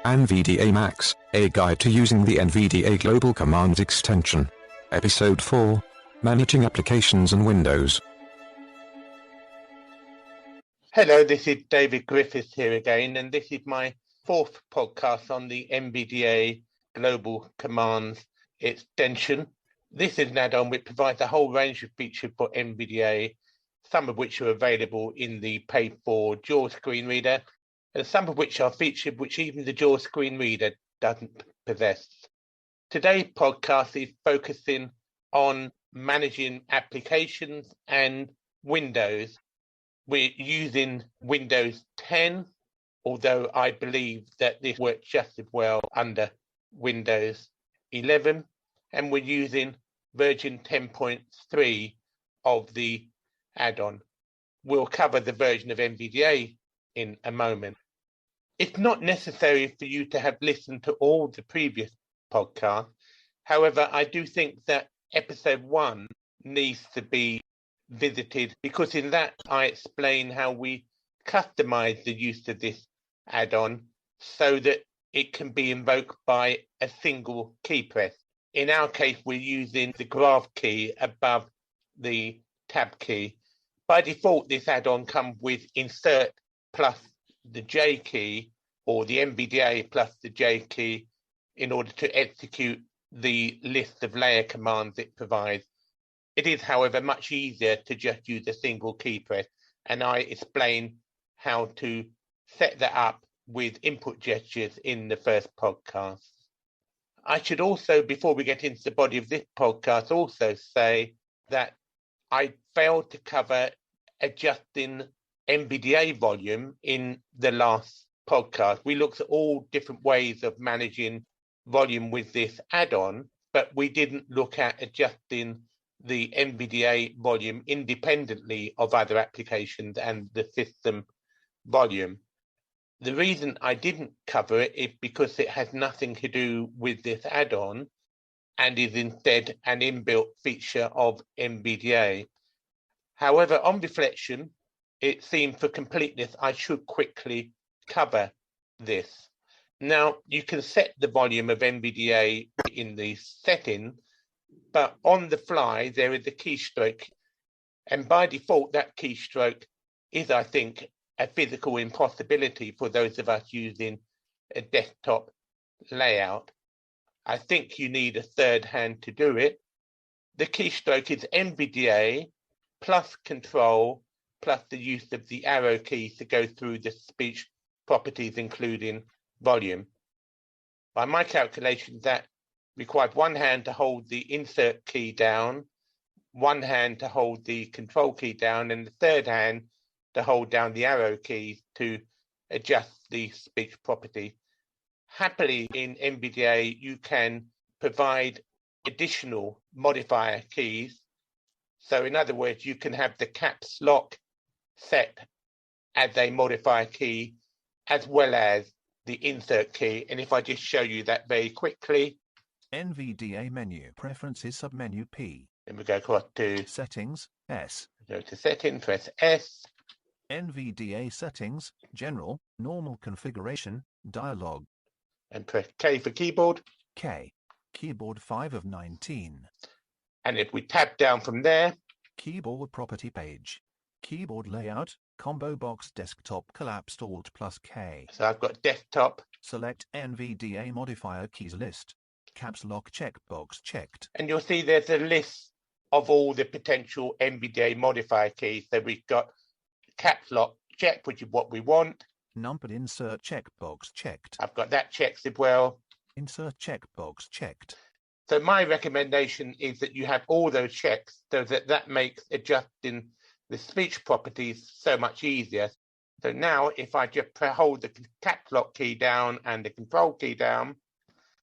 NVDa Max, a guide to using the NVDa Global Commands Extension. Episode 4, Managing Applications and Windows. Hello, this is David Griffith here again, and this is my fourth podcast on the NVDa Global Commands Extension. This is an add-on which provides a whole range of features for NVDa, some of which are available in the paid-for JAWS screen reader, and some of which are features which even the JAWS screen reader doesn't possess. Today's podcast is focusing on managing applications and Windows. We're using Windows 10, although I believe that this works just as well under Windows 11, and we're using version 10.3 of the add-on. We'll cover the version of NVDa in a moment. It's not necessary for you to have listened to all the previous podcasts. However, I do think that episode 1 needs to be visited, because in that I explain how we customize the use of this add-on so that it can be invoked by a single key press. In our case, we're using the graph key above the tab key. By default, this add-on comes with insert plus the J key, or the NVDa plus the J key, in order to execute the list of layer commands it provides. It is, however, much easier to just use a single key press, and I explain how to set that up with input gestures in the first podcast. I should also, before we get into the body of this podcast, also say that I failed to cover adjusting NVDa volume in the last podcast. We looked at all different ways of managing volume with this add-on, but we didn't look at adjusting the NVDa volume independently of other applications and the system volume. The reason I didn't cover it is because it has nothing to do with this add-on and is instead an inbuilt feature of NVDa. However, on reflection, it seemed for completeness I should quickly cover this. Now, you can set the volume of NVDa in the setting, but on the fly there is a keystroke, and by default that keystroke is, I think, a physical impossibility for those of us using a desktop layout. I think you need a third hand to do it. The keystroke is NVDa plus Control plus the use of the arrow key to go through the speech properties, including volume. By my calculations, that required one hand to hold the insert key down, one hand to hold the control key down, and the third hand to hold down the arrow keys to adjust the speech property. Happily, in NVDa, you can provide additional modifier keys. So in other words, you can have the caps lock set as a modifier key, as well as the insert key. And if I just show you that very quickly. NVDa menu, preferences submenu P. Then we go across to settings, S. Go to settings, press S. NVDa settings, general, normal configuration, dialog. And press K for keyboard. K. Keyboard 5 of 19. And if we tab down from there. Keyboard property page. Keyboard layout, combo box desktop collapsed Alt plus K. So I've got desktop. Select NVDa modifier keys list. Caps lock checkbox checked. And you'll see there's a list of all the potential NVDa modifier keys. So we've got caps lock checked, which is what we want. Numbered insert checkbox checked. I've got that checked as well. Insert checkbox checked. So my recommendation is that you have all those checks, so that makes adjusting the speech properties so much easier. So now if I just hold the caps lock key down and the control key down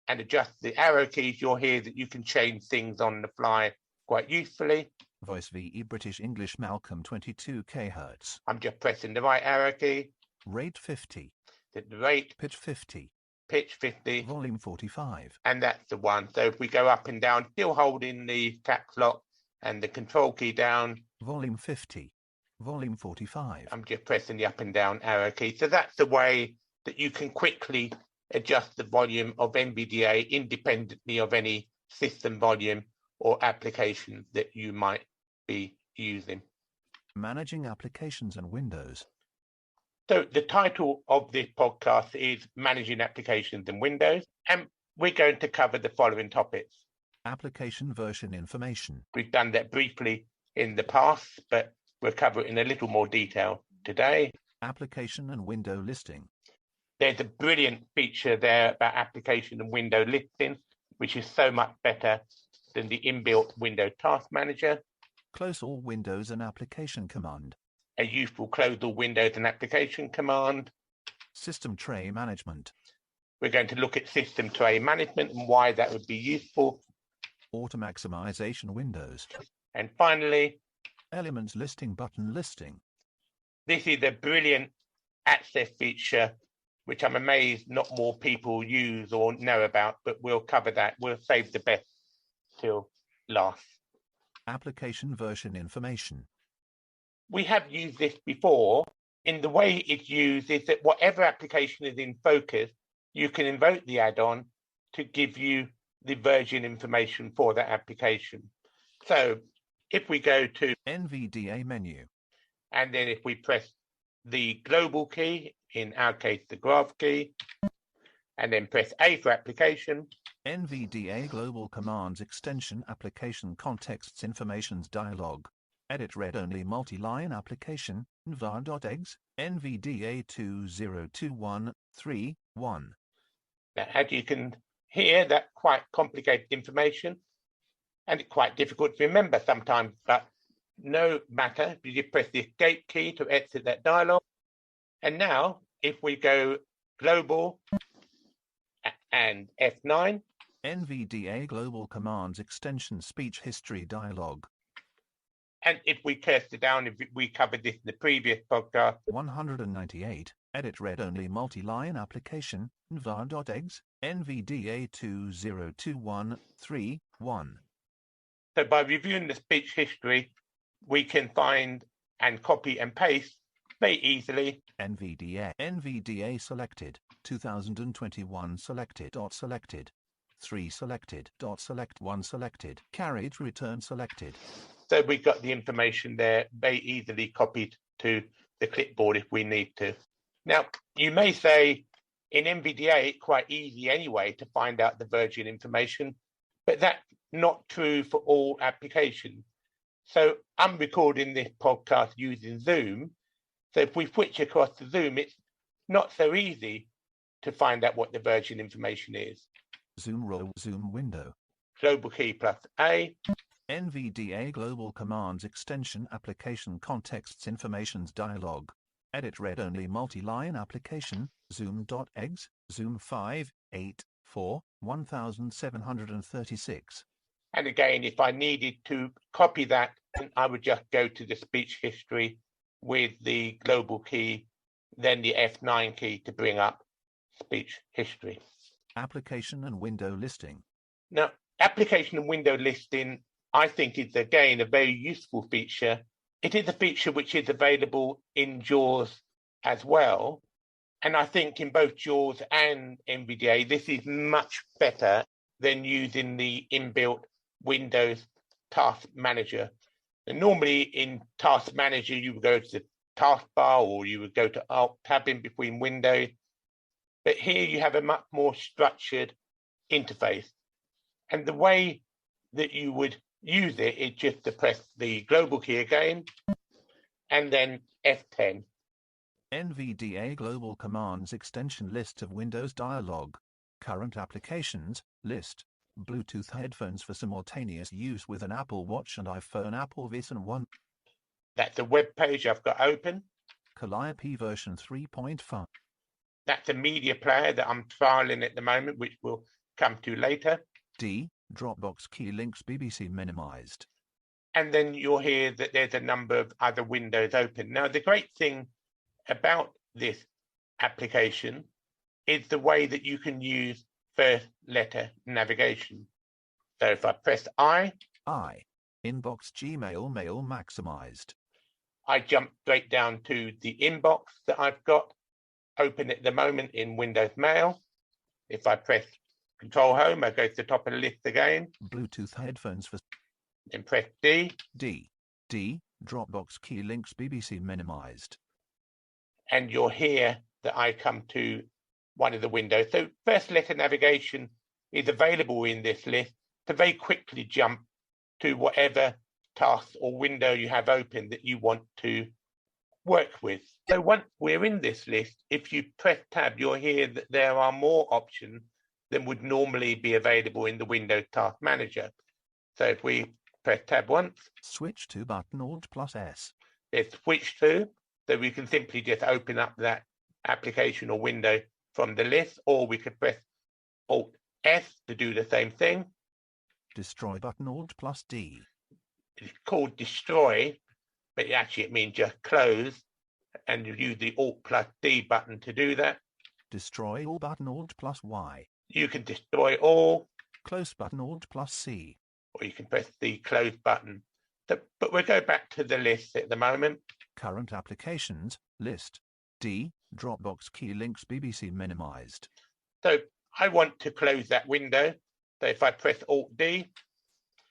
and adjust the arrow keys, you'll hear that you can change things on the fly quite usefully. Voice VE British English Malcolm 22 kHz. I'm just pressing the right arrow key. Rate 50. The rate. Pitch 50. Pitch 50. Volume 45. And that's the one. So if we go up and down, still holding the caps lock and the control key down. Volume 50. Volume 45. I'm just pressing the up and down arrow key. So that's the way that you can quickly adjust the volume of NVDa independently of any system volume or application that you might be using. Managing applications and windows. So the title of this podcast is Managing Applications and Windows, and we're going to cover the following topics. Application version information. We've done that briefly in the past, but we'll cover it in a little more detail today. Application and window listing. There's a brilliant feature there about application and window listing, which is so much better than the inbuilt window task manager. Close all windows and application command. A useful close all windows and application command. System tray management. We're going to look at system tray management and why that would be useful. Auto maximization windows. And finally, elements listing button listing. This is a brilliant access feature, which I'm amazed not more people use or know about, but we'll cover that. We'll save the best till last. Application version information. We have used this before. In the way it's used is that whatever application is in focus, you can invoke the add-on to give you the version information for that application. So if we go to NVDa menu, and then if we press the global key, in our case the graph key, and then press A for application. NVDa Global Commands Extension Application Contexts Informations Dialog. Edit read-only multi-line application, var.exe, NVDa 202131. Now, as you can hear, that's quite complicated information, and it's quite difficult to remember sometimes, but no matter, you just press the escape key to exit that dialog. And now, if we go global and F9. NVDa Global Commands Extension Speech History Dialog. And if we cursor down, if we covered this in the previous podcast. 198, edit read-only multi-line application, var.exe, NVDa 202131. So by reviewing the speech history, we can find and copy and paste very easily. NVDa selected, 2021 selected, selected, 3 selected, select 1 selected, carried return selected. So we got the information there very easily copied to the clipboard if we need to. Now, you may say in NVDa, it's quite easy anyway to find out the version information, but that's not true for all applications. So I'm recording this podcast using Zoom. So if we switch across to Zoom, it's not so easy to find out what the version information is. Zoom roll, Zoom window. Global key plus A. NVDa Global Commands Extension Application Contexts Informations Dialog. Edit read-only multi-line application, zoom.exe, zoom 584 1736. And again, if I needed to copy that, I would just go to the speech history with the global key, then the F9 key to bring up speech history. Application and window listing. Now, application and window listing, I think, is again a very useful feature. It is a feature which is available in JAWS as well. And I think in both JAWS and NVDa, this is much better than using the inbuilt Windows Task Manager. And normally in Task Manager, you would go to the taskbar or you would go to Alt Tab in between windows. But here you have a much more structured interface. And the way that you would use it is just to press the global key again, and then F10. NVDa Global Commands Extension List of Windows Dialog. Current applications, list. Bluetooth headphones for simultaneous use with an Apple Watch and iPhone Apple Vision 1. That's a web page I've got open. Calliope version 3.5. That's a media player that I'm trialing at the moment, which we'll come to later. D. Dropbox key links BBC minimized. And then you'll hear that there's a number of other windows open. Now, the great thing about this application is the way that you can use first letter navigation. So if I press I, inbox Gmail mail maximized. I jump straight down to the inbox that I've got open at the moment in Windows Mail. If I press Control Home, I go to the top of the list again. Bluetooth headphones for Then press D. D. Dropbox key links BBC minimized. And you'll hear that I come to one of the windows. So first letter navigation is available in this list to very quickly jump to whatever task or window you have open that you want to work with. So once we're in this list, if you press tab, you'll hear that there are more options than would normally be available in the Windows Task Manager. So if we press tab once, Switch to button Alt plus S. it's switch to, so we can simply just open up that application or window from the list, or we could press Alt S to do the same thing. Destroy button Alt plus D. It's called destroy, but actually it means just close, and you use the Alt plus D button to do that. Destroy all button Alt plus Y. You can destroy all, Close button Alt plus C. or you can press the close button. So, but we'll go back to the list at the moment. Current applications, list. D. Dropbox key links BBC minimized. So I want to close that window. So if I press Alt D,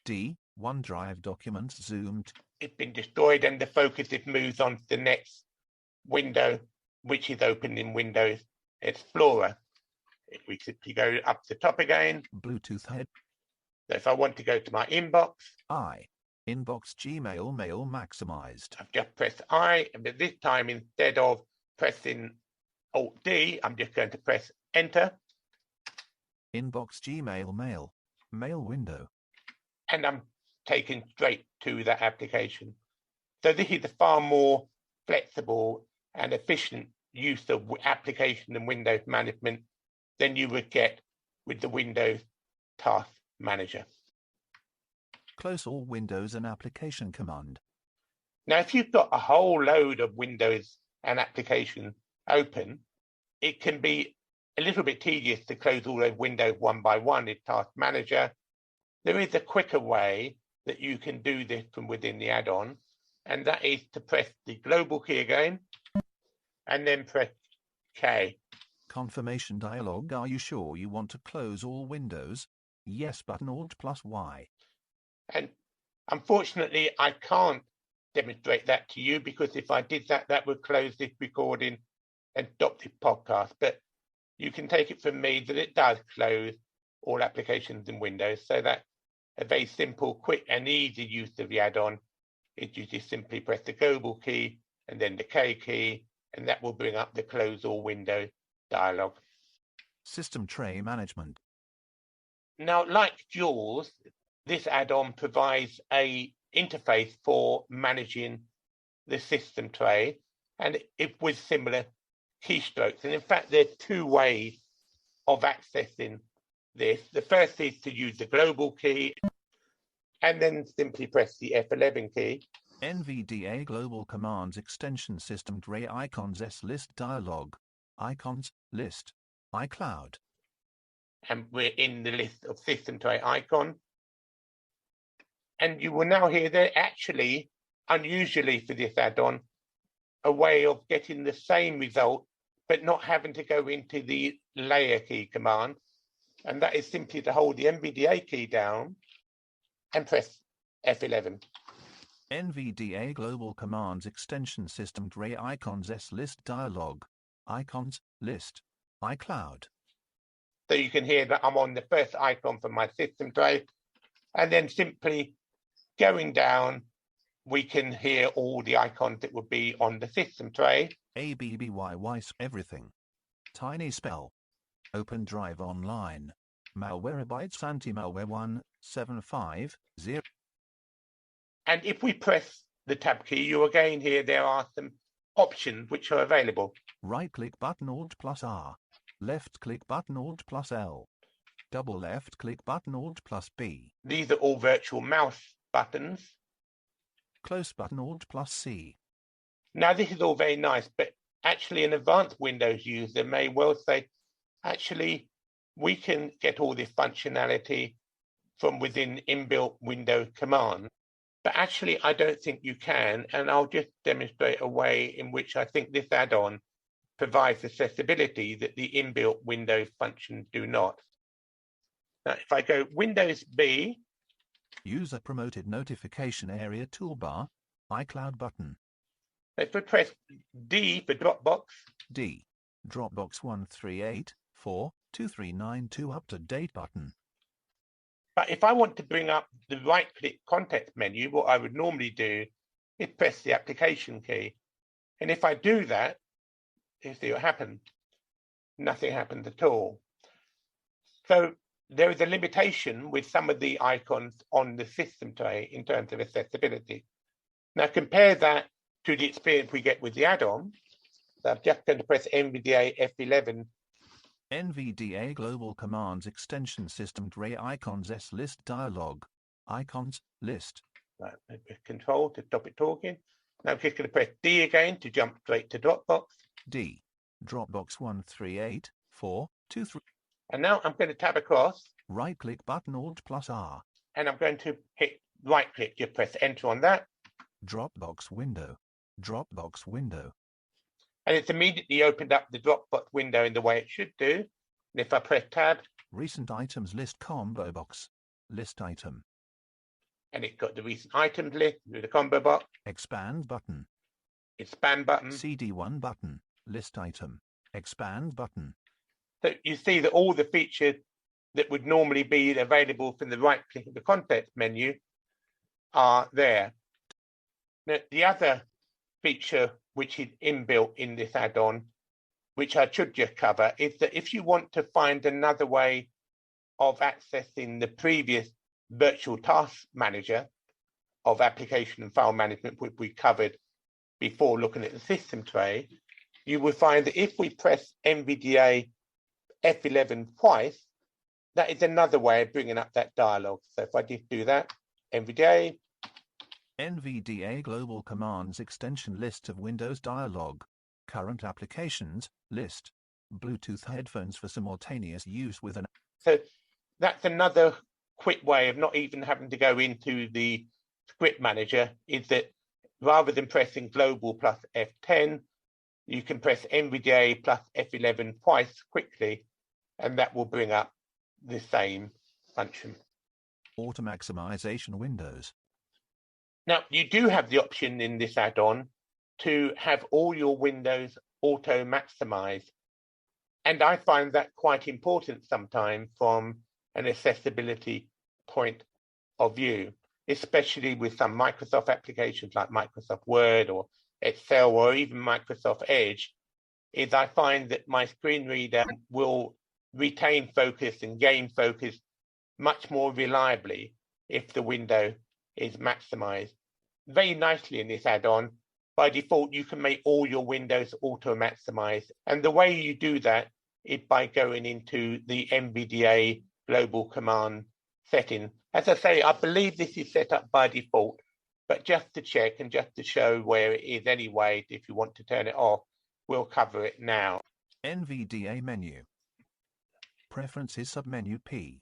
D. OneDrive documents zoomed. it's been destroyed and the focus is moved on to the next window, which is open in Windows Explorer. If we simply go up the top again, Bluetooth head. so if I want to go to my inbox, I. Inbox Gmail mail maximized. I've just pressed I, but this time instead of pressing Alt D, I'm just going to press Enter, Inbox Gmail mail. Mail window. and I'm taken straight to that application. So this is a far more flexible and efficient use of application and Windows management than you would get with the Windows Task Manager. Close all windows and application command. Now, if you've got a whole load of windows and applications open, it can be a little bit tedious to close all those windows one by one in Task Manager. There is a quicker way that you can do this from within the add-on, and that is to press the global key again, and then press K. Confirmation dialog. Are you sure you want to close all windows? Yes button Alt plus Y. And unfortunately, I can't demonstrate that to you because if I did that, that would close this recording and stop this podcast. But you can take it from me that it does close all applications in Windows. So that's a very simple, quick and easy use of the add-on. Is you just simply press the global key and then the K key, and that will bring up the close all window dialog. System tray management. Now, like Jaws, this add-on provides a interface for managing the system tray, and it with similar keystrokes. And in fact, there are two ways of accessing this. The first is to use the global key and then simply press the F11 key. NVDa Global Commands Extension System Tray Icons S List dialog. Icons, list, iCloud. And we're in the list of system tray icons. And you will now hear that actually, unusually for this add-on, a way of getting the same result, but not having to go into the layer key command. And that is simply to hold the NVDa key down and press F11. NVDa Global Commands Extension System Tray Icons S List dialog. Icons, list, iCloud. So you can hear that I'm on the first icon for my system tray. And then simply going down, we can hear all the icons that would be on the system tray. ABBYY everything. Tiny spell. Open Drive Online. Malwarebytes Anti-Malware 1750. And if we press the tab key, you again hear there are some options which are available. Right-click button Alt plus R. Left-click button Alt plus L. Double left-click button Alt plus B. These are all virtual mouse buttons. Close button Alt plus C. Now, this is all very nice, but actually an advanced Windows user may well say, actually, we can get all this functionality from within inbuilt Windows commands. But actually, I don't think you can, and I'll just demonstrate a way in which I think this add-on provides accessibility that the inbuilt Windows functions do not. Now, if I go Windows B, User Promoted Notification Area Toolbar, iCloud button. if we press D for Dropbox, D. Dropbox 138.4.2392 Up to Date button. but if I want to bring up the right-click context menu, what I would normally do is press the application key. And if I do that, you see what happens. Nothing happens at all. So there is a limitation with some of the icons on the system tray in terms of accessibility. Now compare that to the experience we get with the add-on. So I'm just going to press NVDa F11. NVDa Global Commands Extension System Tray Icons S List Dialog. Icons List. Right, Control to stop it talking. Now I'm just going to press D again to jump straight to Dropbox. D. Dropbox 138.4.23. And now I'm going to tab across. Right-click button Alt+R. And I'm going to hit right-click. You press Enter on that. Dropbox window. Dropbox window. And it's immediately opened up the Dropbox window in the way it should do. And if I press Tab, Recent items list combo box. List item. and it's got the recent items list with the combo box, Expand button. expand button. CD1 button. List item. Expand button. So you see that all the features that would normally be available from the right click of the context menu are there. Now, the other feature which is inbuilt in this add-on, which I should just cover, is that if you want to find another way of accessing the previous virtual task manager of application and file management, which we covered before looking at the system tray, you will find that if we press NVDa F11 twice, that is another way of bringing up that dialog. So if I just do that, NVDa, NVDa Global Commands Extension List of Windows Dialog. Current applications list. Bluetooth headphones for simultaneous use with an. So that's another quick way of not even having to go into the script manager, is that rather than pressing Global plus F10, you can press NVDa plus F11 twice quickly, and that will bring up the same function. Auto maximization windows. Now, you do have the option in this add-on to have all your windows auto maximized. And I find that quite important sometimes from an accessibility point of view, especially with some Microsoft applications like Microsoft Word or Excel or even Microsoft Edge, is I find that my screen reader will retain focus and gain focus much more reliably if the window is maximized. Very nicely in this add-on, by default, you can make all your windows auto-maximized. And the way you do that is by going into the NVDa Global Command setting. As I say, I believe this is set up by default, but just to check and just to show where it is anyway, if you want to turn it off, we'll cover it now. NVDa menu. Preferences submenu P.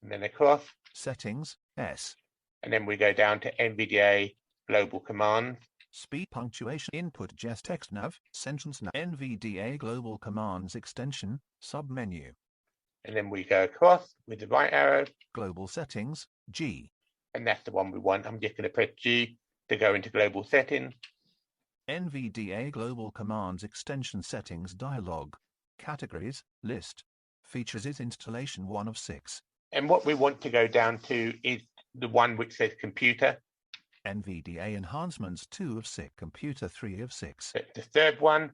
And then across. Settings S. And then we go down to NVDa Global Commands. Speed punctuation input just text nav sentence nav NVDa Global Commands Extension submenu. And then we go across with the right arrow. Global settings G. And that's the one we want. I'm just going to press G to go into global settings. NVDa Global Commands Extension Settings dialog. Categories list. Features is installation 1 of 6. And what we want to go down to is the one which says computer. NVDa Enhancements 2 of 6. Computer 3 of 6. That's the third one.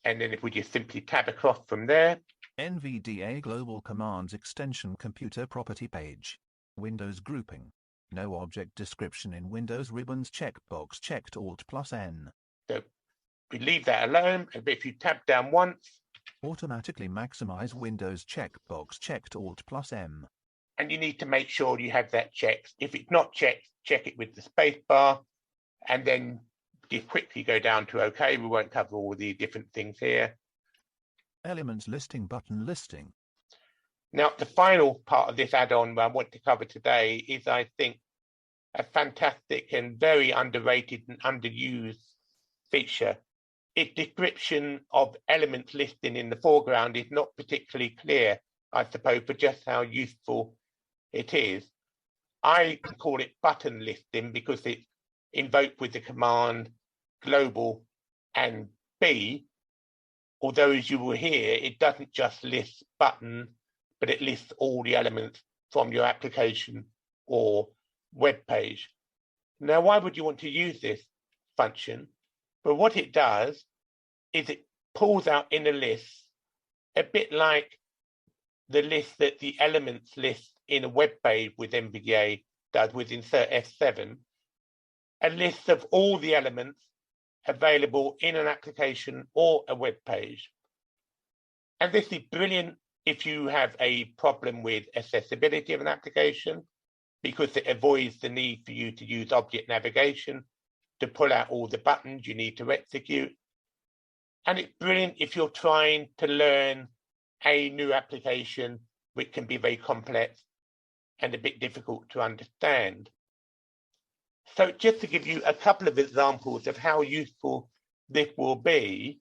And then if we just simply tab across from there. NVDa Global Commands Extension Computer Property Page. Windows Grouping. No object description in Windows Ribbons checkbox checked Alt plus N. So we leave that alone. And if you tab down once. Automatically maximize Windows checkbox checked Alt plus M. And you need to make sure you have that checked. If it's not checked, check it with the space bar. And then you quickly go down to OK. We won't cover all the different things here. Elements listing button listing. Now, the final part of this add-on I want to cover today is, I think, a fantastic and very underrated and underused feature, its description of elements listing in the foreground is not particularly clear, I suppose, for just how useful it is. I call it button listing because it's invoked with the command global and B, although as you will hear, it doesn't just list buttons, but it lists all the elements from your application or web page. Now, why would you want to use this function? But what it does is it pulls out in a list, a bit like the list that the elements list in a web page with NVDa does with insert F7, a list of all the elements available in an application or a web page. And this is brilliant if you have a problem with accessibility of an application, because it avoids the need for you to use object navigation to pull out all the buttons you need to execute. And it's brilliant if you're trying to learn a new application, which can be very complex and a bit difficult to understand. So just to give you a couple of examples of how useful this will be,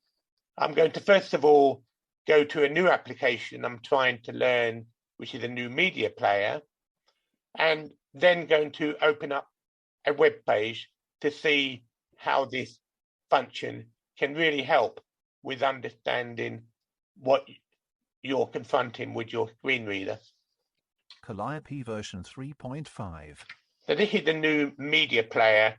I'm going to first of all go to a new application I'm trying to learn, which is a new media player, and then going to open up a web page to see how this function can really help with understanding what you're confronting with your screen reader. Calliope version 3.5. So this is the new media player,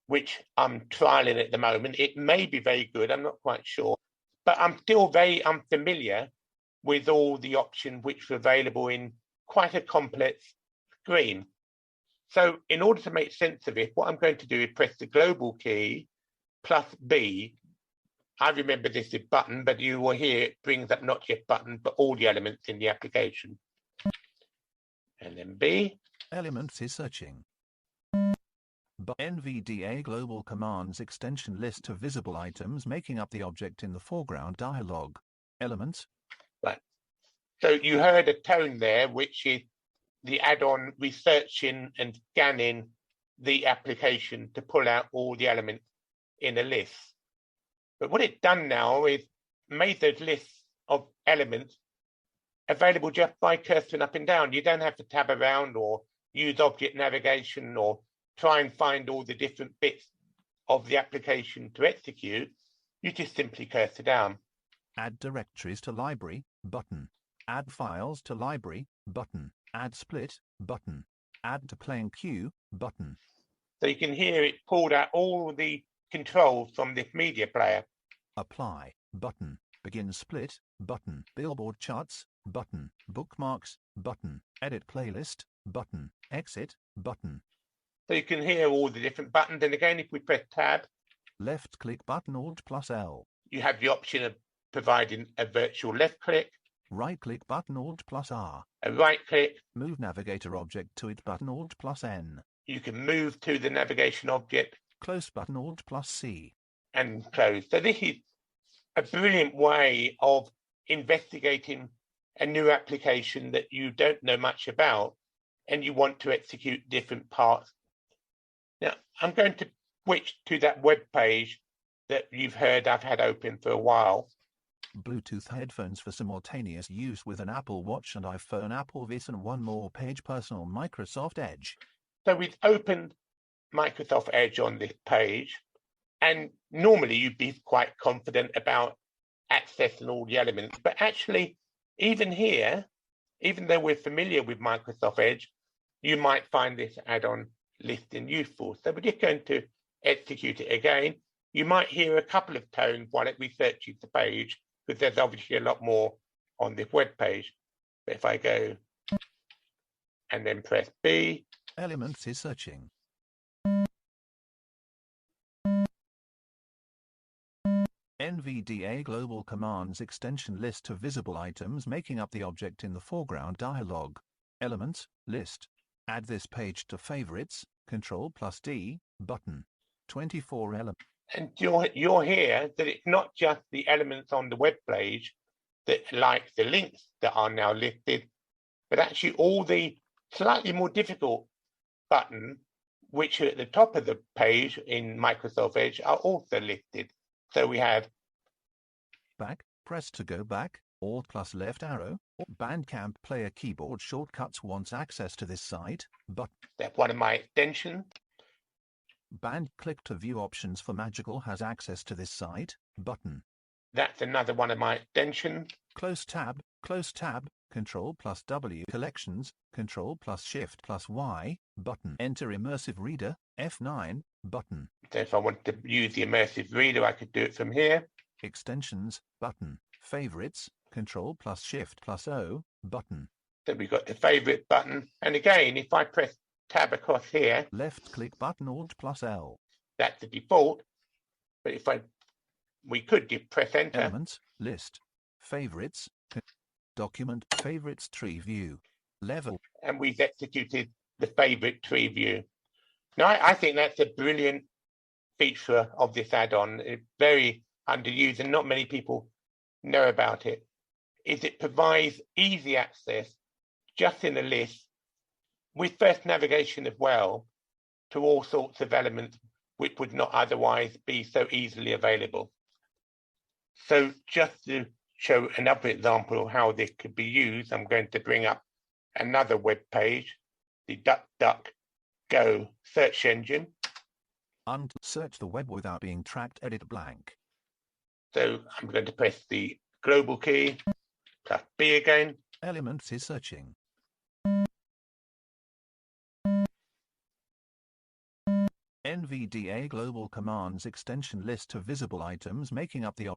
which I'm trialing at the moment. It may be very good, I'm not quite sure, but I'm still very unfamiliar with all the options which are available in quite a complex screen. So in order to make sense of it, what I'm going to do is press the global key plus B. I remember this is button, but you will hear it brings up not just button, but all the elements in the application. And then B. Elements is searching. But NVDa Global Commands Extension list of visible items making up the object in the foreground dialog. Elements. Right. So you heard a tone there, which is the add-on researching and scanning the application to pull out all the elements in a list. But what it's done now is made those lists of elements available just by cursing up and down. You don't have to tab around or use object navigation or try and find all the different bits of the application to execute. You just simply cursor down. Add directories to library, button. Add files to library, button. Add split, button. Add to playing queue, button. So you can hear it pulled out all the controls from this media player. Apply, button. Begin split, button. Billboard charts, button. Bookmarks, button. Edit playlist, button. Exit, button. So you can hear all the different buttons. And again, if we press tab, left click button Alt plus L. You have the option of providing a virtual left click. Right click button Alt plus R. A right click. Move navigator object to it button Alt plus N. You can move to the navigation object. Close button Alt plus C. And close. So this is a brilliant way of investigating a new application that you don't know much about and you want to execute different parts. Now, I'm going to switch to that web page that you've heard I've had open for a while. Bluetooth headphones for simultaneous use with an Apple Watch and iPhone, Apple Vis, and one more page, personal Microsoft Edge. So we've opened Microsoft Edge on this page, and normally you'd be quite confident about accessing all the elements, but actually, even here, even though we're familiar with Microsoft Edge, you might find this add-on listing useful. So we're just going to execute it again. You might hear a couple of tones while it researches the page, because there's obviously a lot more on this web page. But if I go and then press B. Elements is searching. NVDa Global Commands Extension list of visible items making up the object in the foreground dialog. Elements, list. Add this page to favorites, Control plus D, button. 24 elements. And you'll hear that it's not just the elements on the web page that like the links that are now listed, but actually all the slightly more difficult buttons, which are at the top of the page in Microsoft Edge, are also listed. So we have Back, press to go back, Alt plus left arrow, or Bandcamp player keyboard shortcuts wants access to this site, button. that's one of my extensions. Band click to view options for Magical has access to this site, button. That's another one of my extensions. Close tab, Control plus W collections, Control plus Shift plus Y, button. Enter immersive reader, F9, button. So if I want to use the immersive reader, I could do it from here. Extensions, button. Favorites, Control plus Shift plus O, button. So we've got the favorite button. And again, if I press tab across here, Left click button Alt plus L. that's the default. But if we could press enter. Elements, list, favorites, document, favorites tree view, level. And we've executed the favorite tree view. Now, I think that's a brilliant feature of this add-on. It's very underused and not many people know about it. It provides easy access just in a list with first navigation as well to all sorts of elements which would not otherwise be so easily available. So just to show another example of how this could be used, I'm going to bring up another web page, the DuckDuckGo search engine. Search the web without being tracked, edit blank. So I'm going to press the global key, plus B again. Elements is searching. NVDa Global Commands Extension list of visible items making up the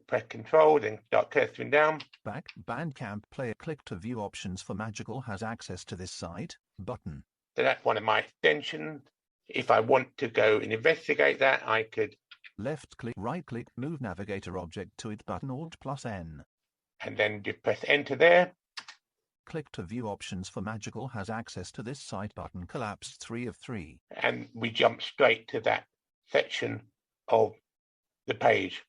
Press Control, then start cursing down. Back, Bandcamp player click to view options for Magical has access to this site, button. So that's one of my extensions. If I want to go and investigate that, I could left click, right click, move navigator object to it button Alt plus N. And then just press enter there. Click to view options for Magical has access to this site button collapsed 3 of 3. And we jump straight to that section of the page.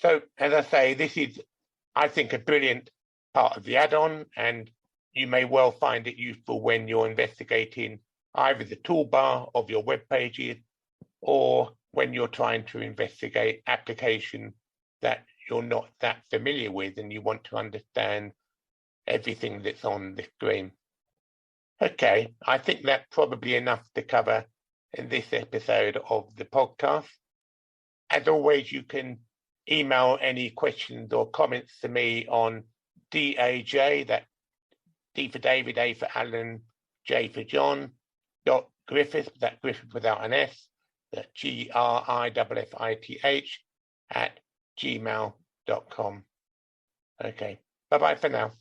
So as I say, this is, I think, a brilliant part of the add-on, and you may well find it useful when you're investigating either the toolbar of your web pages or when you're trying to investigate application that you're not that familiar with and you want to understand everything that's on the screen. Okay, I think that's probably enough to cover in this episode of the podcast. As always, you can email any questions or comments to me on DAJ, that D for David, A for Alan, J for John, .Griffith, that Griffith without an S, that GRIFFITH @gmail.com. Okay, bye-bye for now.